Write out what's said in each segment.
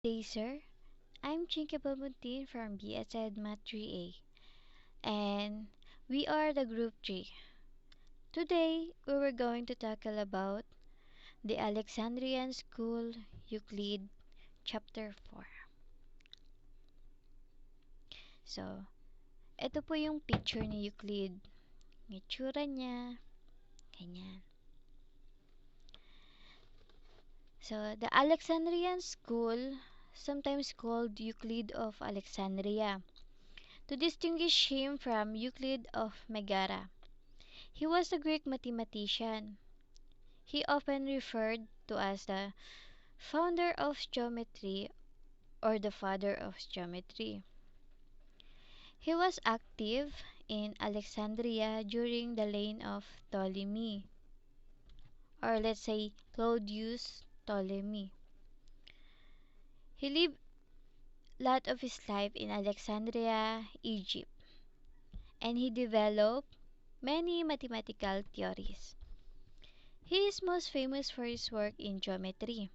Hey sir, I'm Chinky Balmuntin from BSED Math 3A, and we are the Group 3. Today, we were going to tackle about the Alexandrian School, Euclid, Chapter 4. So, ito po yung picture ni Euclid. Yung itsura niya, ganyan. So, the Alexandrian School, sometimes called Euclid of Alexandria, to distinguish him from Euclid of Megara. He was a Greek mathematician. He often referred to as the founder of geometry or the father of geometry. He was active in Alexandria during the reign of Ptolemy, or let's say Claudius Ptolemy. He lived a lot of his life in Alexandria, Egypt, and he developed many mathematical theories. He is most famous for his work in geometry,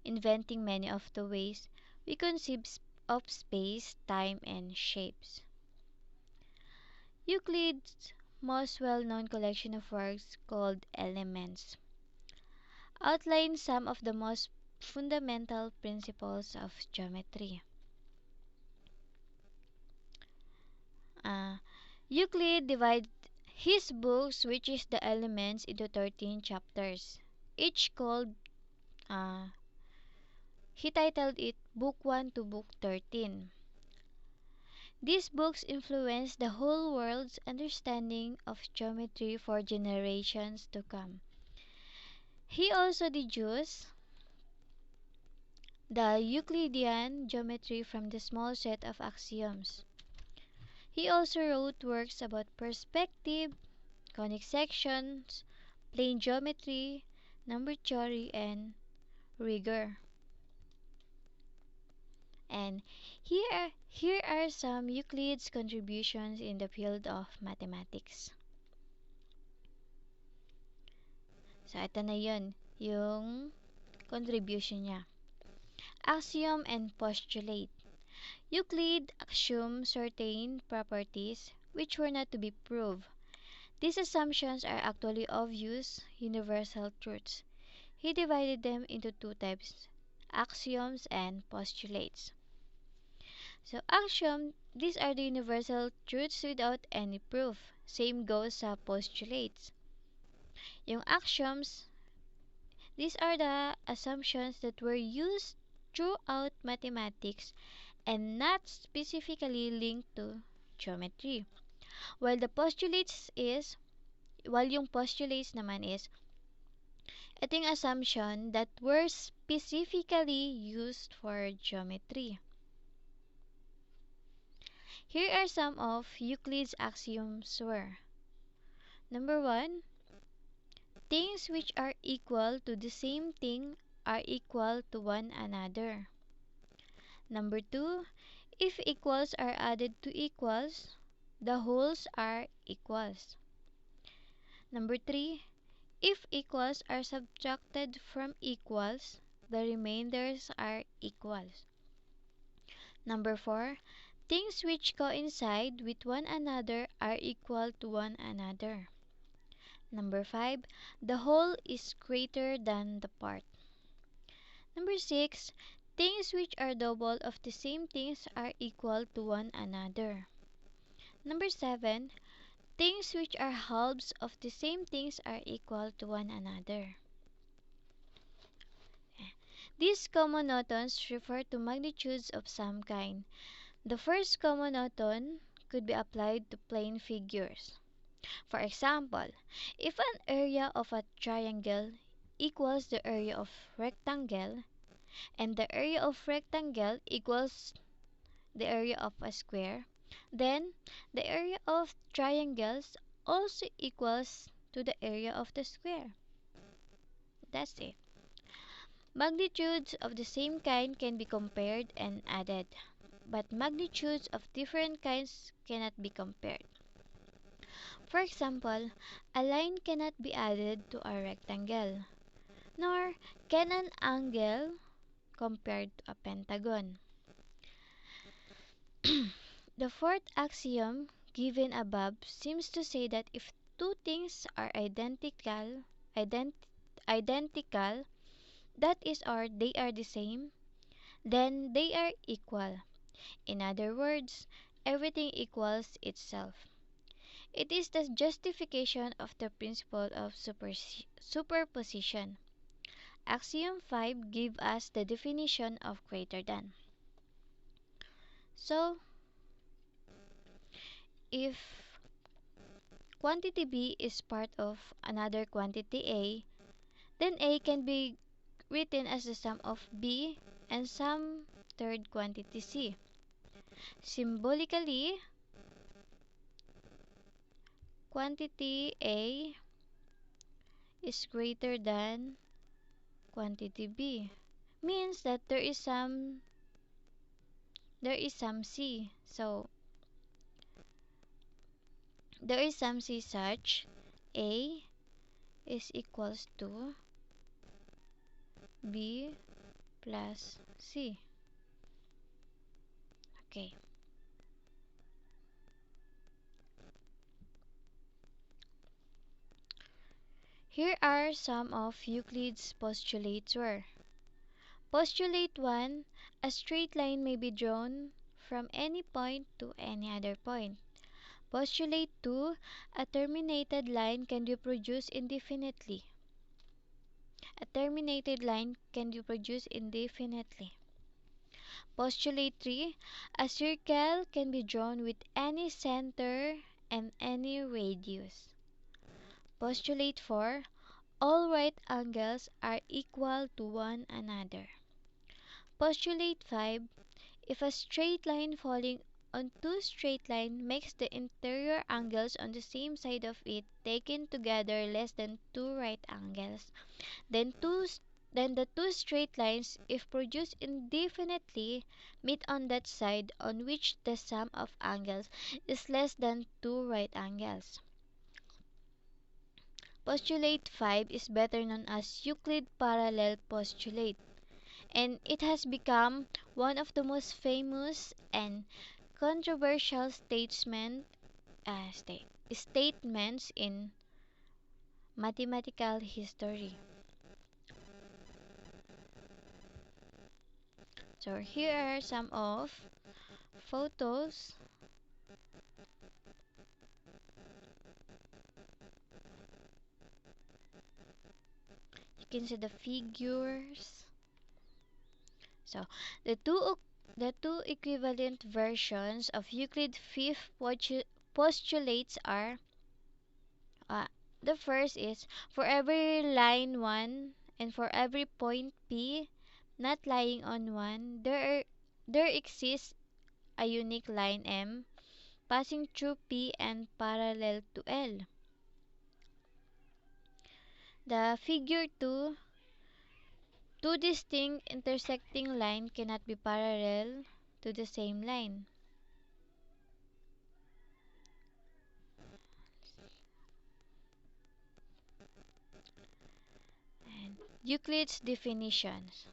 inventing many of the ways we conceive of space, time, and shapes. Euclid's most well-known collection of works, called Elements, outlines some of the most fundamental principles of geometry. Uh, Euclid divided his books, which is the Elements, into 13 chapters, each called, uh, he titled it Book 1 to Book 13. These books influenced the whole world's understanding of geometry for generations to come. He also deduced the Euclidean geometry from the small set of axioms. He also wrote works about perspective, conic sections, plane geometry, number theory, and rigor. And here are some Euclid's contributions in the field of mathematics. So, ito na yun, yung contribution niya. Axiom and postulate. Euclid assumed certain properties which were not to be proved. These assumptions are actually obvious, universal truths. He divided them into two types, axioms and postulates. So, axiom, these are the universal truths without any proof. Same goes sa postulates. Yung axioms, these are the assumptions that were used throughout mathematics and not specifically linked to geometry. While the postulates is, while yung postulates naman is, ito yung assumption that were specifically used for geometry. Here are some of Euclid's axioms were. Number 1, things which are equal to the same thing are equal to one another. Number 2, if equals are added to equals, the wholes are equals. Number 3, if equals are subtracted from equals, the remainders are equals. Number 4, things which coincide with one another are equal to one another. Number 5, the whole is greater than the part. Number 6, things which are double of the same things are equal to one another. Number 7, things which are halves of the same things are equal to one another. These common-notons refer to magnitudes of some kind. The first common-noton could be applied to plane figures. For example, if an area of a triangle equals the area of rectangle, and the area of rectangle equals the area of a square, then the area of triangles also equals to the area of the square. That's it. Magnitudes of the same kind can be compared and added, but magnitudes of different kinds cannot be compared. For example, a line cannot be added to a rectangle, nor can an angle compared to a pentagon. The fourth axiom given above seems to say that if two things are ident- identical, that is, or they are the same, then they are equal. In other words, everything equals itself. It is the justification of the principle of superposition. Axiom 5 gives us the definition of greater than. So, if quantity B is part of another quantity A, then A can be written as the sum of B and some third quantity C. Symbolically, quantity A is greater than quantity B. Means that there is some C. So there is some C such A is equals to B plus C. Okay. Here are some of Euclid's postulates were: Postulate 1, a straight line may be drawn from any point to any other point. Postulate 2, a terminated line can be produced indefinitely. A terminated line can be produced indefinitely. Postulate 3, a circle can be drawn with any center and any radius. Postulate 4, all right angles are equal to one another. Postulate 5, if a straight line falling on two straight lines makes the interior angles on the same side of it taken together less than two right angles, then the two straight lines, if produced indefinitely, meet on that side on which the sum of angles is less than two right angles. Postulate 5 is better known as Euclid parallel postulate, and it has become one of the most famous and controversial statements in mathematical history. So here are some of photos. You can see the figures. So the two equivalent versions of Euclid's fifth postulates are, uh, the first is, for every line 1 and for every point P not lying on 1, there exists a unique line M passing through P and parallel to L. The figure 2, two distinct intersecting lines cannot be parallel to the same line. And Euclid's definitions.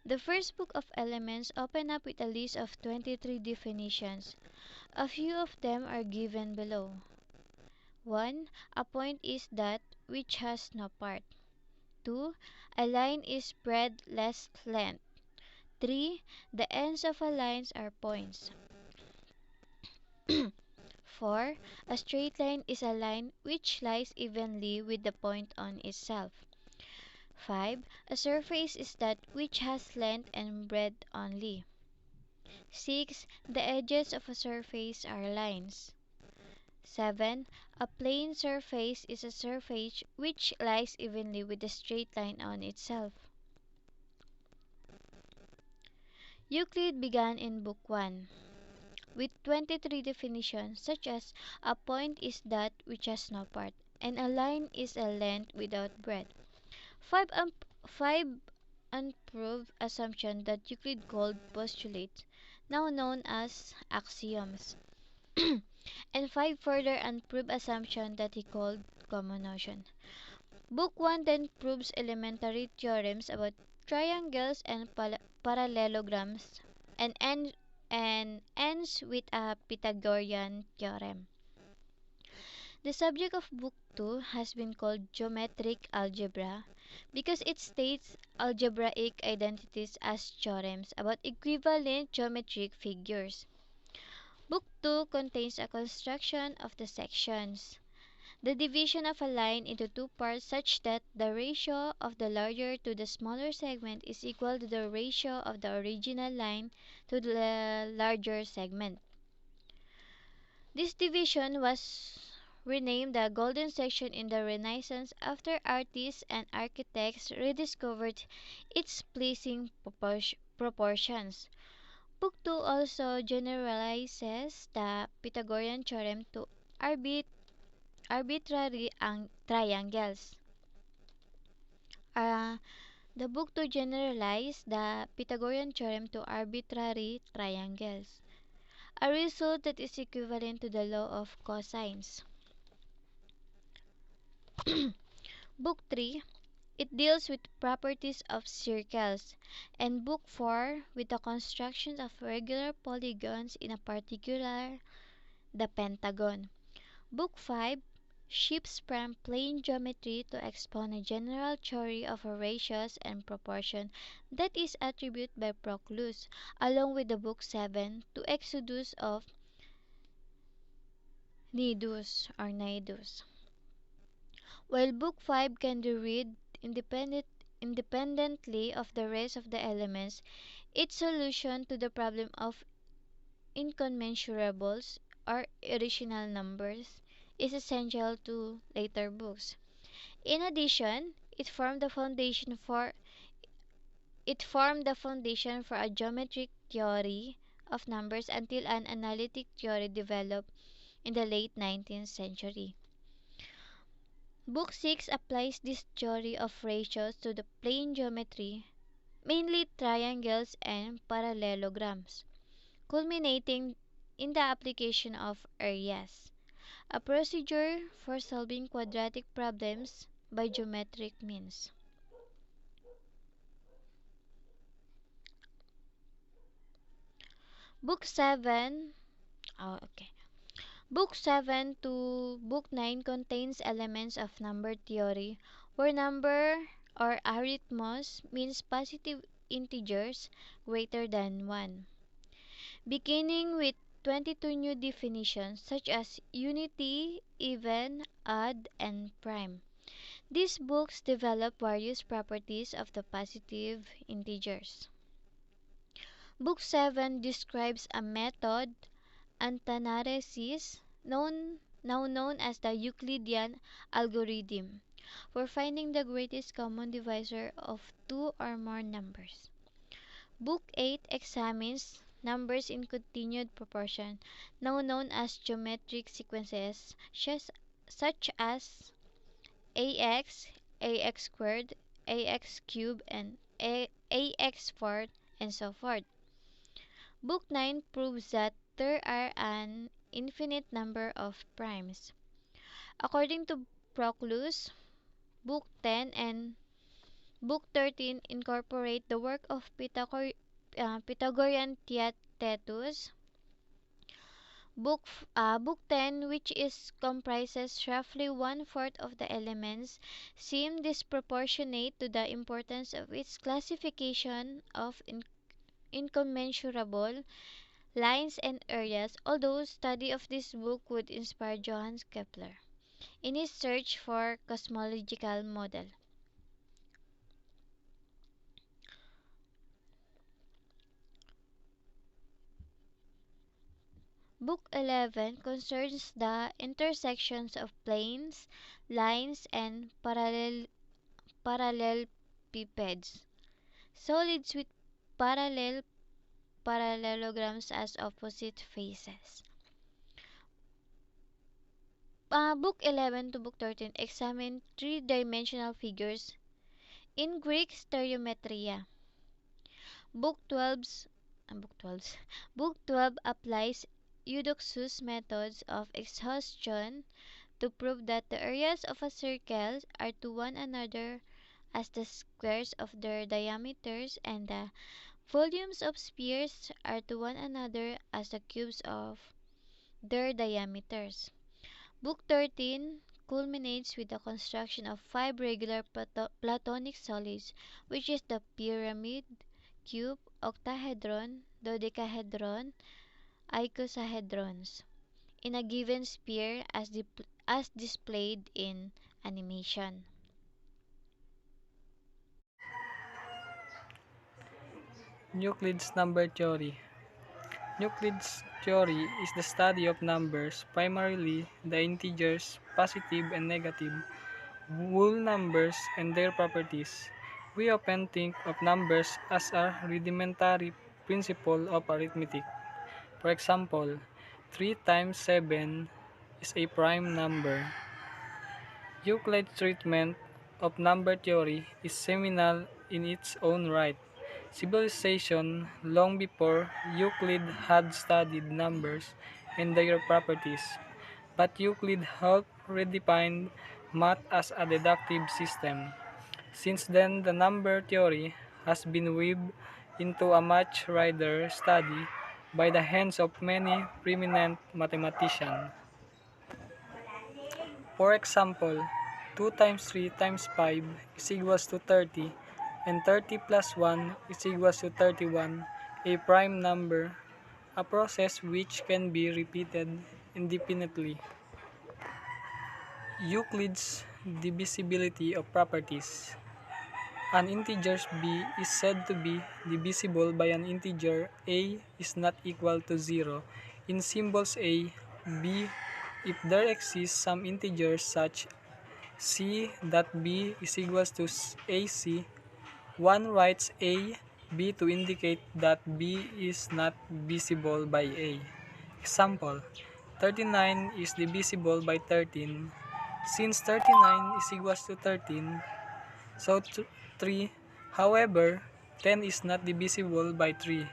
The first book of Elements open up with a list of 23 definitions. A few of them are given below. 1. A point is that which has no part. 2. A line is breadth less length. 3. The ends of a line are points. 4. A straight line is a line which lies evenly with the point on itself. 5. A surface is that which has length and breadth only. 6. The edges of a surface are lines. 7. A plane surface is a surface which lies evenly with the straight line on itself. Euclid began in Book 1 with 23 definitions, such as a point is that which has no part, and a line is a length without breadth. Five unproved assumptions that Euclid called postulates, now known as axioms, and 5 further unproved assumptions that he called common notions. Book 1 then proves elementary theorems about triangles and parallelograms, and, ends with a Pythagorean theorem. The subject of Book 2 has been called geometric algebra because it states algebraic identities as theorems about equivalent geometric figures. Book 2 contains a construction of the sections, the division of a line into two parts such that the ratio of the larger to the smaller segment is equal to the ratio of the original line to the larger segment. This division was renamed the Golden Section in the Renaissance after artists and architects rediscovered its pleasing proportions. Book 2 also generalizes the Pythagorean theorem to arbitrary triangles. Uh, the book 2 generalized the Pythagorean theorem to arbitrary triangles, a result that is equivalent to the law of cosines. Book 3, it deals with properties of circles, and Book 4 with the construction of regular polygons, in a particular the pentagon. Book 5 shifts from plane geometry to expound a general theory of ratios and proportion that is attributed by Proclus, along with the Book 7 to Exodus of Nidus. While Book 5 can be read independently of the rest of the elements, its solution to the problem of incommensurables or irrational numbers is essential to later books. In addition, it formed the foundation for a geometric theory of numbers until an analytic theory developed in the late 19th century. Book 6 applies this theory of ratios to the plane geometry, mainly triangles and parallelograms, culminating in the application of areas, a procedure for solving quadratic problems by geometric means. Book 7 okay. Book 7 to Book 9 contains elements of number theory, where number or arithmos means positive integers greater than 1, beginning with 22 new definitions such as unity, even, odd, and prime. These books develop various properties of the positive integers. Book 7 describes a method, Antanaresis, now known as the Euclidean algorithm, for finding the greatest common divisor of two or more numbers. Book 8 examines numbers in continued proportion, now known as geometric sequences, such as ax, ax squared, ax cubed, and ax fourth, and so forth. Book 9 proves that there are an infinite number of primes. According to Proclus, Book 10 and Book 13 incorporate the work of Pythagorean Theaetetus. Book 10, which comprises roughly one-fourth of the elements, seem disproportionate to the importance of its classification of incommensurable lines and areas, although study of this book would inspire Johannes Kepler in his search for cosmological model. Book 11 concerns the intersections of planes, lines, and parallelepipeds, solids with parallelograms as opposite faces. Book 11 to Book 13 examine three-dimensional figures in Greek stereometria. Book 12's, Book 12's, Book 12 applies Eudoxus' methods of exhaustion to prove that the areas of a circle are to one another as the squares of their diameters, and the volumes of spheres are to one another as the cubes of their diameters. Book 13 culminates with the construction of five regular Platonic solids, which is the pyramid, cube, octahedron, dodecahedron, icosahedrons, in a given sphere as displayed in animation. Euclid's number theory. Euclid's theory is the study of numbers, primarily the integers, positive and negative, whole numbers, and their properties. We often think of numbers as a rudimentary principle of arithmetic. For example, 3 times 7 is a prime number. Euclid's treatment of number theory is seminal in its own right. Civilization, long before Euclid, had studied numbers and their properties, but Euclid helped redefine math as a deductive system. Since then, the number theory has been weaved into a much wider study by the hands of many preeminent mathematicians. For example, 2 times 3 times 5 is equals to 30, and 30 plus 1 is equals to 31, a prime number, a process which can be repeated indefinitely. Euclid's divisibility of properties. An integer b is said to be divisible by an integer a is not equal to 0. In symbols a, b, if there exists some integers such c that b is equals to ac, one writes a b to indicate that b is not divisible by a. Example, 39 is divisible by 13. Since 39 is equals to 13, so 3, however, 10 is not divisible by 3,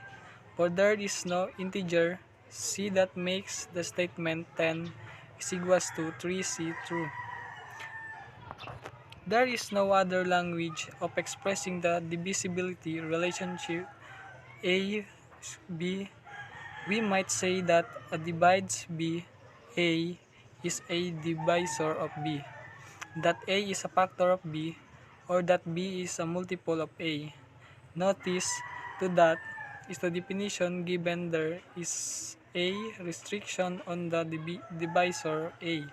for there is no integer c that makes the statement 10 is equals to 3c true. There is no other language of expressing the divisibility relationship a b. We might say that a divides b, a is a divisor of b, that a is a factor of b, or that b is a multiple of a. Notice to that is the definition given there is a restriction on the divisor a.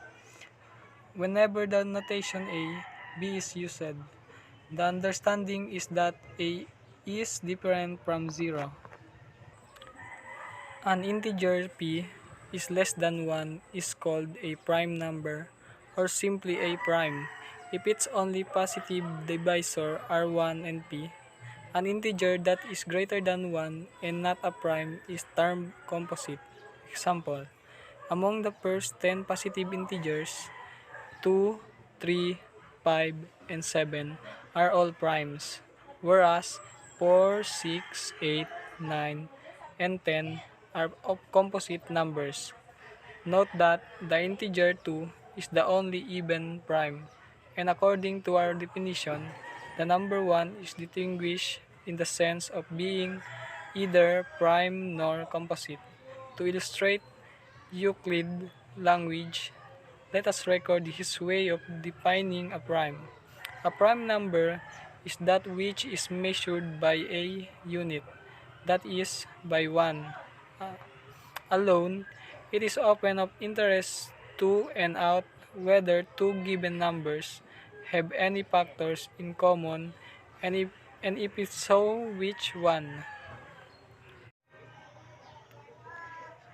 Whenever the notation a, b is used, the understanding is that a is different from 0. An integer p is less than 1 is called a prime number, or simply a prime, if its only positive divisor are 1 and p. An integer that is greater than 1 and not a prime is termed composite. Example, among the first 10 positive integers, 2, 3, 5, and 7 are all primes, whereas 4, 6, 8, 9, and 10 are composite numbers. Note that the integer 2 is the only even prime, and according to our definition, the number 1 is distinguished in the sense of being either prime nor composite. To illustrate Euclid language, let us record his way of defining a prime. A prime number is that which is measured by a unit, that is, by 1. Alone, it is often of interest to and out whether two given numbers have any factors in common, and if so, which one.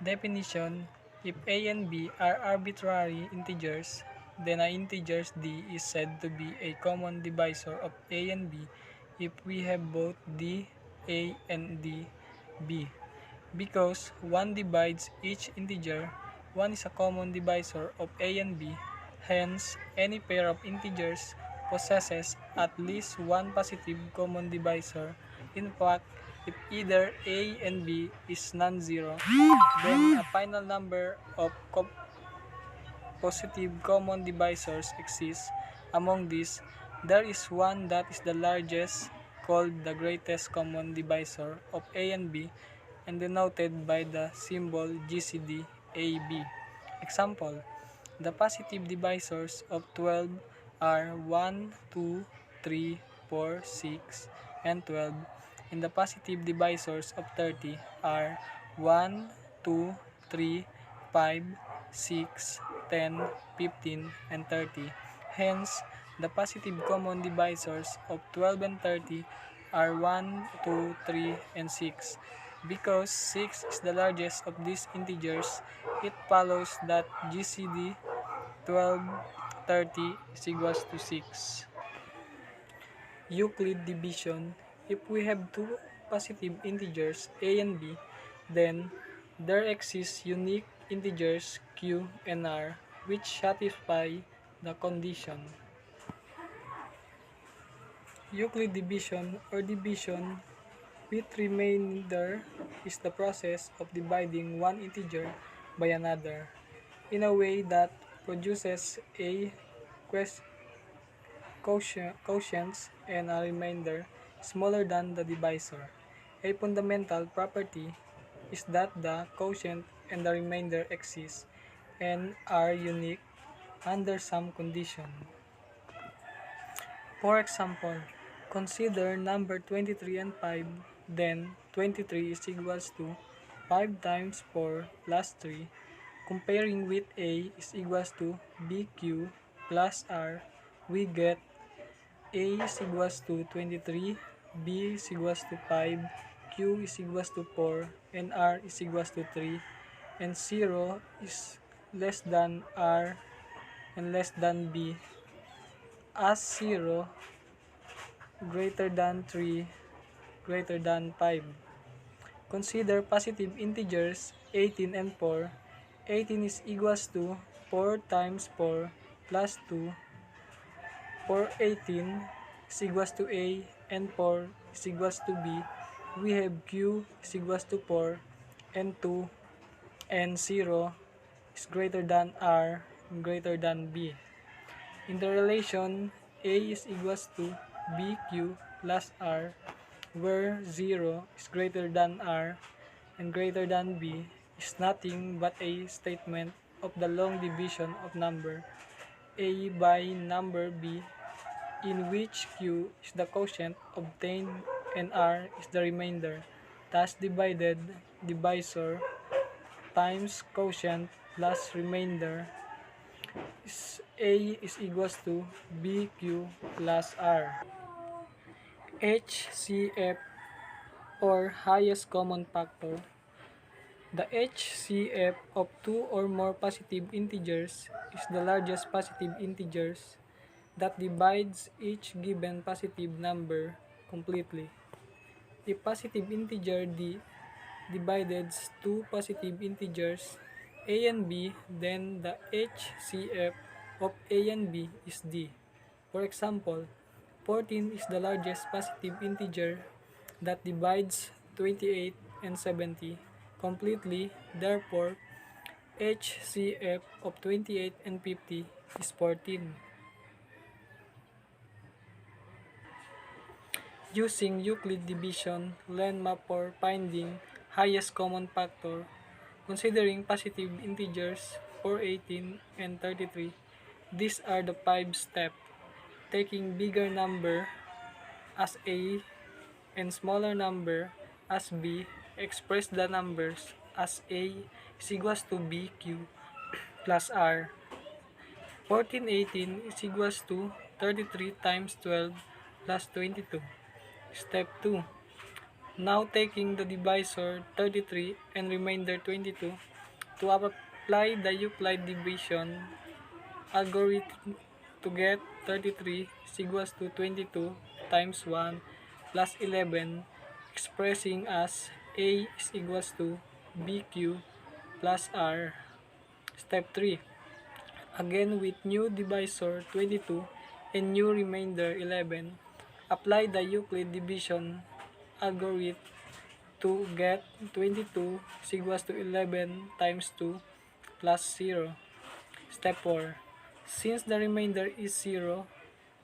Definition: if a and b are arbitrary integers, then a integer d is said to be a common divisor of a and b if we have both d, a, and d, b. Because 1 divides each integer, 1 is a common divisor of a and b. Hence, any pair of integers possesses at least one positive common divisor. In fact, if either a and b is non-zero, then a final number of positive common divisors exists. Among these, There is one that is the largest, called the greatest common divisor of A and B, and denoted by the symbol GCD AB. Example: the positive divisors of 12 are 1, 2, 3, 4, 6, and 12, and the positive divisors of 30 are 1, 2, 3, 5, 6, 10, 15, and 30. Hence, the positive common divisors of 12 and 30 are 1, 2, 3, and 6. Because 6 is the largest of these integers, it follows that GCD 1230 is equals to 6. Euclid division: if we have two positive integers a and b, then there exist unique integers q and r which satisfy the condition. Euclid division or division with remainder is the process of dividing one integer by another in a way that produces a quotient and a remainder smaller than the divisor. A fundamental property is that the quotient and the remainder exist and are unique under some condition. For example, consider number 23 and 5, then 23 is equals to 5 times 4 plus 3. Comparing with A is equals to BQ plus R, we get A is equals to 23, B is equals to 5, Q is equals to 4, and R is equals to 3, and 0 is less than R and less than B, as 0 greater than 3 greater than 5. Consider positive integers 18 and 4. 18 is equals to 4 times 4 plus 2. 4 18 is equals to A and 4 is equals to B. We have Q is equals to 4 and 2 and 0 is greater than R and greater than B. In the relation A is equals to BQ plus R, where 0 is greater than R and greater than B, is nothing but a statement of the long division of number A by number B, in which Q is the quotient obtained and R is the remainder. Thus divided divisor times quotient plus remainder is A is equals to BQ plus R. HCF or highest common factor. The HCF of two or more positive integers is the largest positive integers that divides each given positive number completely. If positive integer d divides two positive integers a and b, then the HCF of a and b is d. For example, 14 is the largest positive integer that divides 28 and 70 completely. Therefore, HCF of 28 and 50 is 14. Using Euclid division lemma for finding highest common factor, considering positive integers 4, 18, and 33, these are the 5 steps. Taking bigger number as A and smaller number as B, express the numbers as A is equals to BQ plus R. 1418 is equals to 33 times 12 plus 22. Step 2. Now taking the divisor 33 and remainder 22, to apply the Euclid division algorithm to get 33 is equals to 22 times 1 plus 11, expressing as A is equals to BQ plus R. Step 3. Again with new divisor 22 and new remainder 11, apply the Euclid division algorithm to get 22 is equals to 11 times 2 plus 0. Step 4. Since the remainder is 0,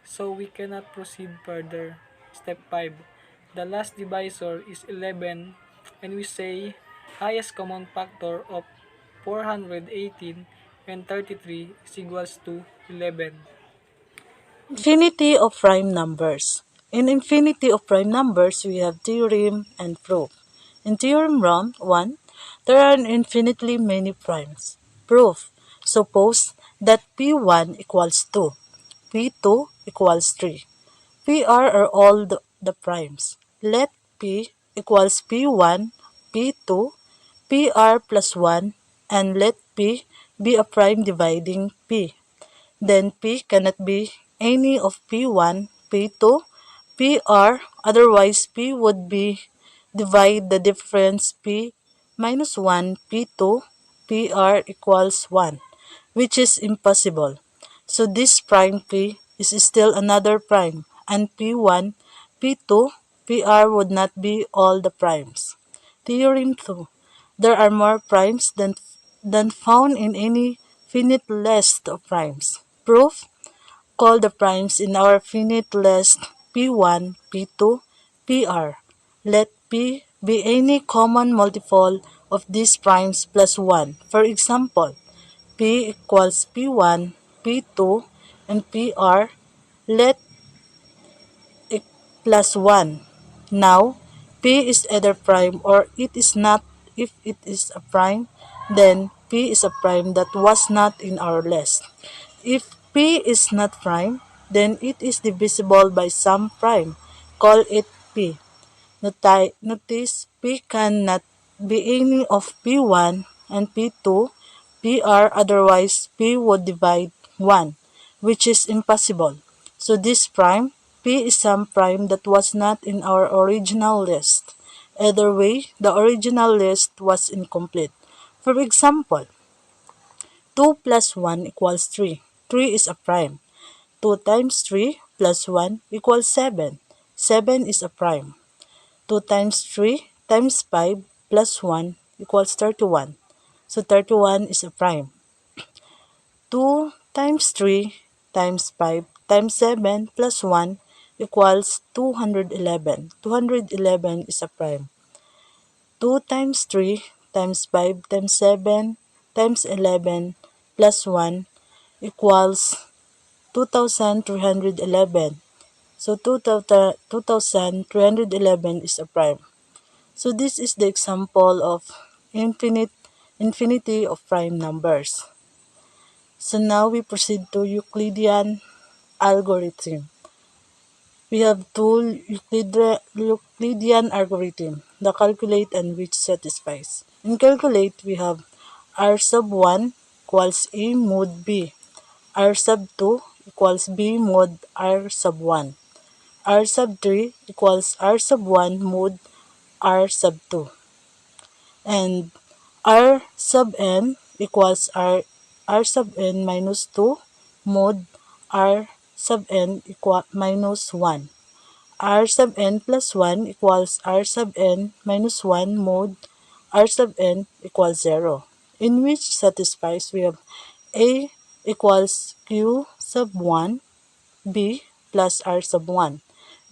so we cannot proceed further. Step 5. The last divisor is 11 and we say highest common factor of 418 and 33 is equals to 11. Infinity of prime numbers. In infinity of prime numbers, we have theorem and proof. In theorem 1, there are infinitely many primes. Proof. Suppose that P1 equals 2, P2 equals 3. PR are all the primes. Let P equals P1, P2, PR plus 1, and let P be a prime dividing P. Then P cannot be any of P1, P2, PR, otherwise P would be divide the difference P minus 1, P2, PR equals 1, which is impossible. So this prime P is still another prime, and P1, P2, PR would not be all the primes. Theorem 2. There are more primes than found in any finite list of primes. Proof. Call the primes in our finite list P1, P2, PR. Let P be any common multiple of these primes plus 1. For example, P equals P1, P2, and PR. Let it plus 1. Now, P is either prime or it is not. If it is a prime, then P is a prime that was not in our list. If P is not prime, then it is divisible by some prime. Call it P. Notice P cannot be any of P1 and P2, PR, otherwise P would divide 1, which is impossible. So this prime, P is some prime that was not in our original list. Either way, the original list was incomplete. For example, 2 plus 1 equals 3. 3 is a prime. 2 times 3 plus 1 equals 7. 7 is a prime. 2 times 3 times 5 plus 1 equals 31. So 31 is a prime. 2 times 3 times 5 times 7 plus 1 equals 211. 211 is a prime. 2 times 3 times 5 times 7 times 11 plus 1 equals 2311. So 2311 is a prime. So this is the example of infinity of prime numbers. So now we proceed to Euclidean algorithm. We have two Euclidean algorithm, the calculate and which satisfies. In calculate, we have R sub 1 equals A mod B, R sub 2 equals B mod R sub 1, R sub 3 equals R sub 1 mod R sub 2, and R sub n equals R sub n minus 2 mod R sub n equal minus 1. R sub n plus 1 equals R sub n minus 1 mod R sub n equals 0, in which satisfies we have A equals Q sub 1, B plus R sub 1,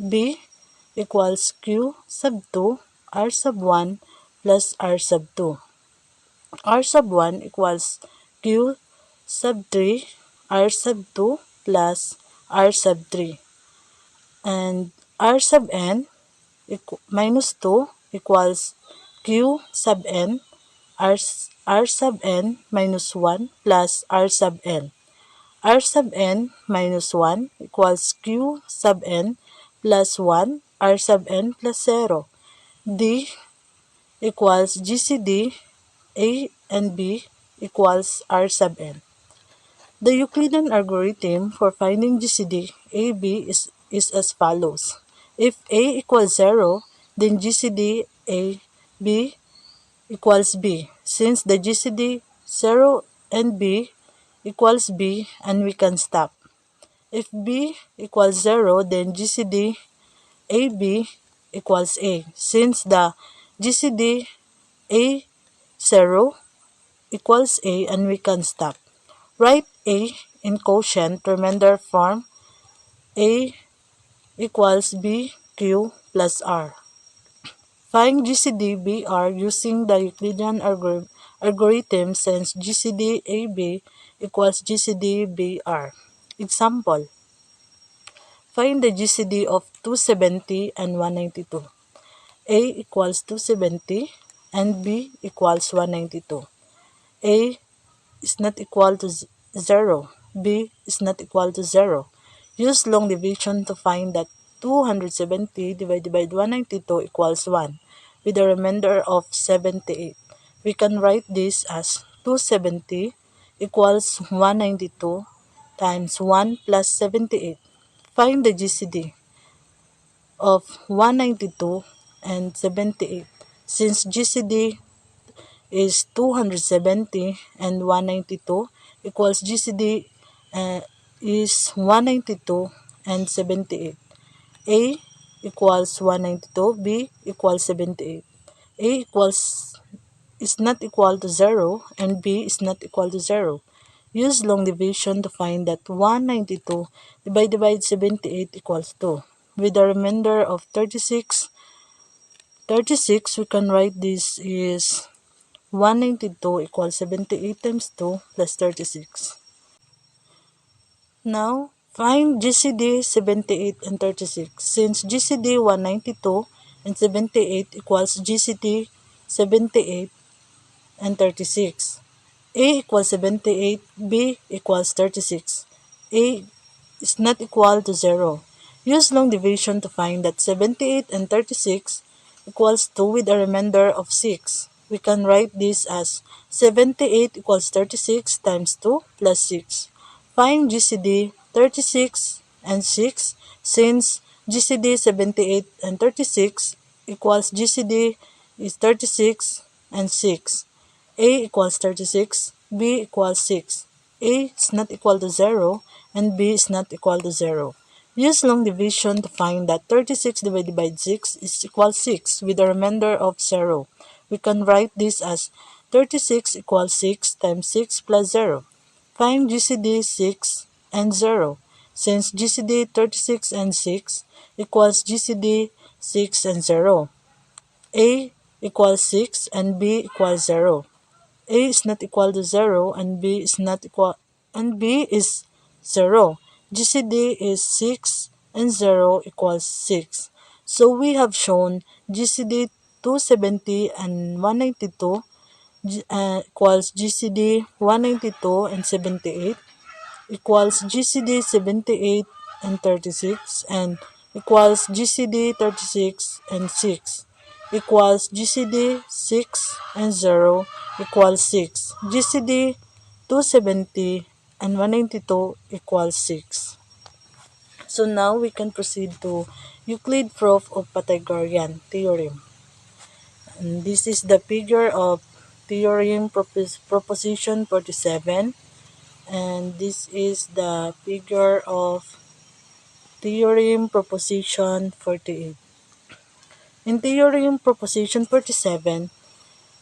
B equals Q sub 2, R sub 1 plus R sub 2, R sub 1 equals Q sub 3, R sub 2 plus R sub 3, and R sub n minus 2 equals Q sub n, R sub n minus 1 plus R sub n. R sub n minus 1 equals Q sub n plus 1 R sub n plus 0. D equals GCD A and B equals R sub n. The Euclidean algorithm for finding GCD AB is as follows. If A equals 0, then GCD AB equals B. Since the GCD 0 and B equals B, and we can stop. If B equals 0, then GCD AB equals A. Since the GCD A 0 equals A, and we can stop. Write A in quotient remainder form A equals BQ plus R. Find GCD-BR using the Euclidean algorithm since GCD-AB equals GCD-BR. Example, find the GCD of 270 and 192. A equals 270 and B equals 192. A is not equal to 0. B is not equal to 0. Use long division to find that 270 divided by 192 equals 1 with a remainder of 78. We can write this as 270 equals 192 times 1 plus 78. Find the GCD of 192 and 78. Since GCD is 270 and 192 equals GCD is 192 and 78. A equals 192, B equals 78. A equals is not equal to 0 and B is not equal to 0. Use long division to find that 192 divided by 78 equals 2. With a remainder of 36, we can write this is 192 equals 78 times 2 plus 36. Now, find GCD 78 and 36. Since GCD 192 and 78 equals GCD 78 and 36. A equals 78, B equals 36. A is not equal to 0. Use long division to find that 78 and 36 equals 2 with a remainder of 6. We can write this as 78 equals 36 times 2 plus 6. Find GCD 36 and 6 since GCD 78 and 36 equals GCD is 36 and 6. A equals 36, B equals 6. A is not equal to 0 and B is not equal to 0. Use long division to find that 36 divided by 6 is equal 6 with a remainder of 0. We can write this as 36 equals 6 times 6 plus 0. Find GCD 6 and 0. Since GCD 36 and 6 equals GCD 6 and 0. A equals 6 and B equals 0. A is not equal to 0 and B is not equal and B is 0. GCD is 6 and 0 equals 6. So we have shown GCD 270 and 192 equals GCD 192 and 78 equals GCD 78 and 36 and equals GCD 36 and 6 equals GCD 6 and 0 equals 6. GCD 270 and 192 equals 6. So now we can proceed to Euclid proof of Pythagorean theorem. And this is the figure of theorem proposition 47. And this is the figure of theorem proposition 48. In theorem proposition 47,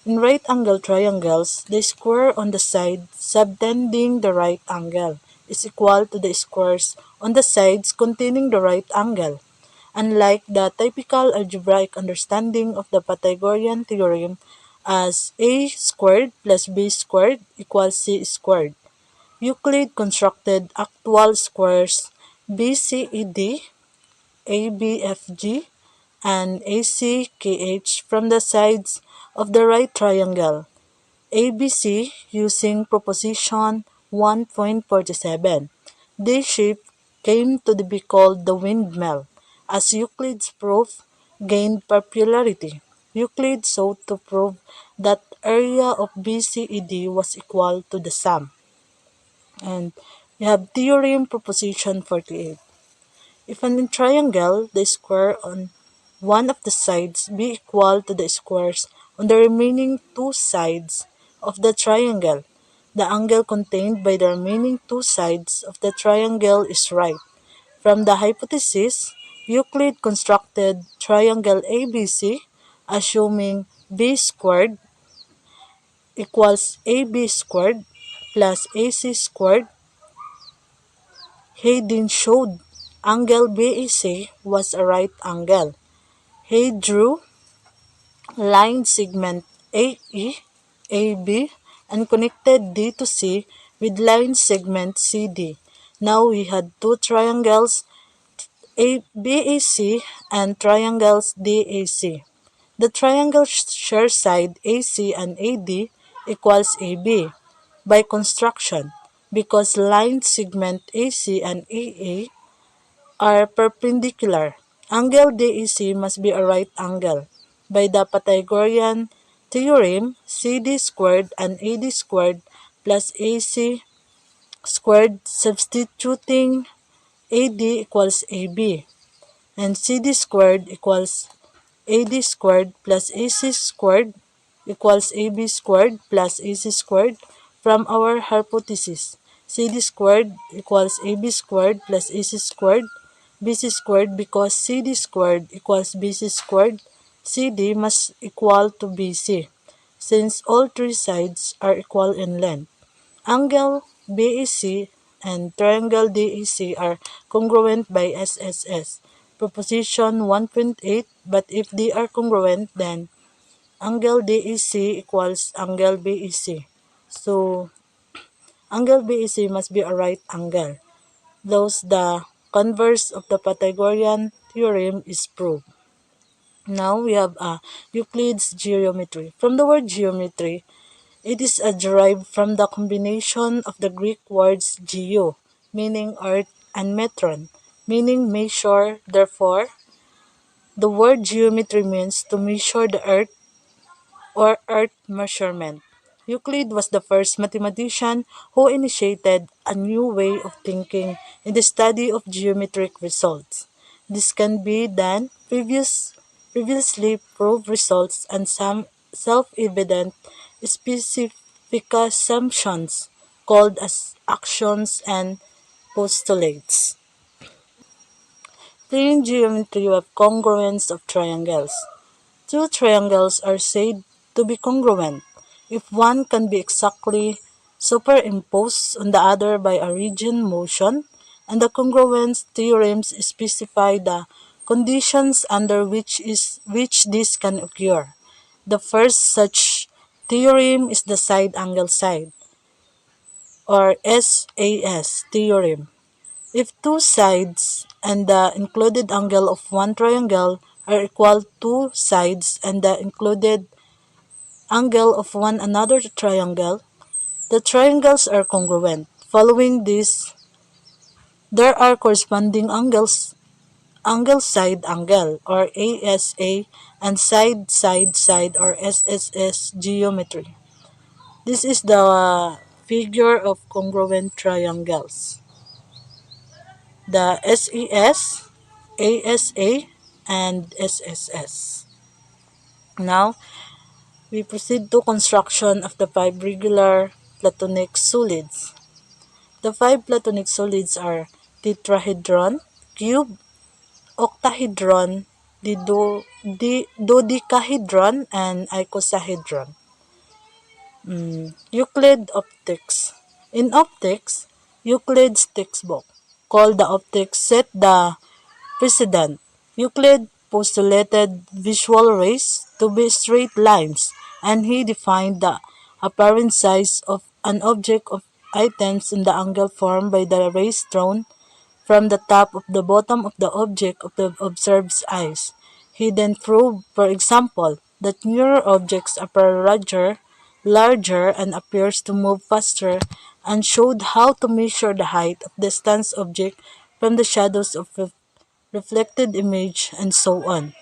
in right angle triangles, the square on the side subtending the right angle is equal to the squares on the sides containing the right angle. Unlike the typical algebraic understanding of the Pythagorean theorem as a squared plus b squared equals c squared, Euclid constructed actual squares BCED, ABFG, and ACKH from the sides of the right triangle ABC using proposition 1.47. This shape came to be called the windmill as Euclid's proof gained popularity. Euclid sought to prove that area of BCED was equal to the sum. And we have theorem proposition 48. If in triangle, the square on one of the sides be equal to the squares on the remaining two sides of the triangle, the angle contained by the remaining two sides of the triangle is right. From the hypothesis, Euclid constructed triangle ABC assuming b squared equals ab squared plus ac squared. He then showed angle BEC was a right angle. He drew line segment AE, AB, and connected D to C with line segment CD. Now we had two triangles BAC and triangles DAC. The triangle share side AC and AD equals AB by construction because line segment AC and AA are perpendicular. Angle DEC must be a right angle. By the Pythagorean theorem, CD squared and AD squared plus AC squared substituting AD equals AB and CD squared equals AD squared plus AC squared equals AB squared plus AC squared from our hypothesis. CD squared equals AB squared plus AC squared BC squared because CD squared equals BC squared. CD must equal to BC since all three sides are equal in length. Angle BEC and triangle DEC are congruent by SSS. Proposition 1.8, but if they are congruent, then angle DEC equals angle BEC. So, angle BEC must be a right angle. Thus, the converse of the Pythagorean theorem is proved. Now, we have Euclid's geometry. From the word geometry, it is derived from the combination of the Greek words geo, meaning earth, and metron, meaning measure. Therefore, the word geometry means to measure the earth or earth measurement. Euclid was the first mathematician who initiated a new way of thinking in the study of geometric results. This can be done previously proved results and some self-evident specific assumptions called as actions and postulates. Plane geometry of congruence of triangles. Two triangles are said to be congruent if one can be exactly superimposed on the other by a region motion, and the congruence theorems specify the conditions under which this can occur. The first such theorem is the side angle side, or SAS theorem. If two sides and the included angle of one triangle are equal to sides and the included angle of one another triangle, the triangles are congruent. Following this, there are corresponding angles, angle side angle or ASA and side side side or SSS geometry. This is the figure of congruent triangles. The SES, ASA, and SSS. Now, we proceed to construction of the five regular Platonic solids. The five Platonic solids are tetrahedron, cube, octahedron, dodecahedron, and icosahedron. Euclid optics. In optics, Euclid's textbook, called the Optics, set the precedent. Euclid postulated visual rays to be straight lines, and he defined the apparent size of an object of items in the angle formed by the rays thrown from the top of the bottom of the object of the observer's eyes. He then proved, for example, that nearer objects appear larger and appears to move faster, and showed how to measure the height of the distant object from the shadows of reflected image, and so on.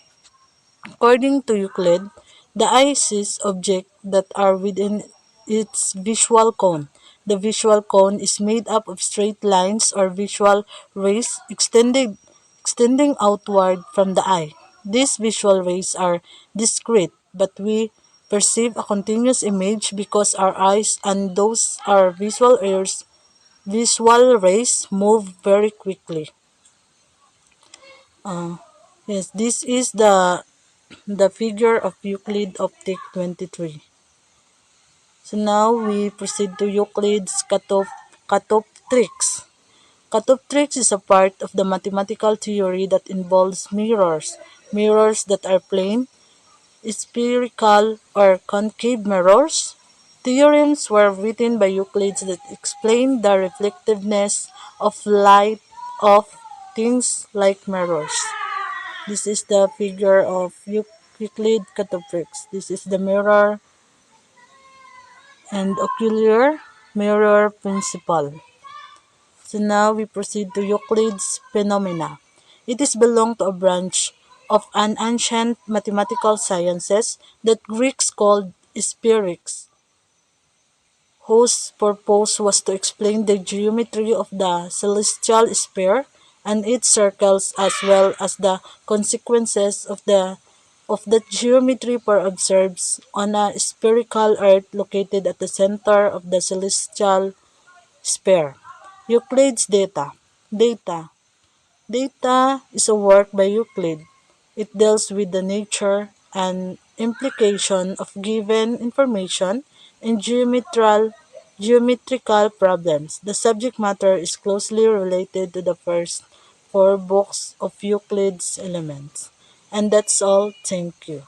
According to Euclid, the eye sees objects that are within its visual cone. The visual cone is made up of straight lines or visual rays extending outward from the eye. These visual rays are discrete, but we perceive a continuous image because our eyes and those are visual rays move very quickly. Yes, this is the figure of Euclid optic 23. So now we proceed to Euclid's catoptrics. Catoptrics is a part of the mathematical theory that involves mirrors, mirrors that are plane, spherical, or concave mirrors. Theorems were written by Euclid that explain the reflectiveness of light of things like mirrors. This is the figure of Euclid catoptrics. This is the mirror and ocular mirror principle. So now we proceed to Euclid's phenomena. It is belong to a branch of an ancient mathematical sciences that Greeks called spheirics, whose purpose was to explain the geometry of the celestial sphere and its circles as well as the consequences of that geometry for observes on a spherical earth located at the center of the celestial sphere. Euclid's data. Data. Data is a work by Euclid. It deals with the nature and implication of given information in geometrical problems. The subject matter is closely related to the first four books of Euclid's Elements. And that's all. Thank you.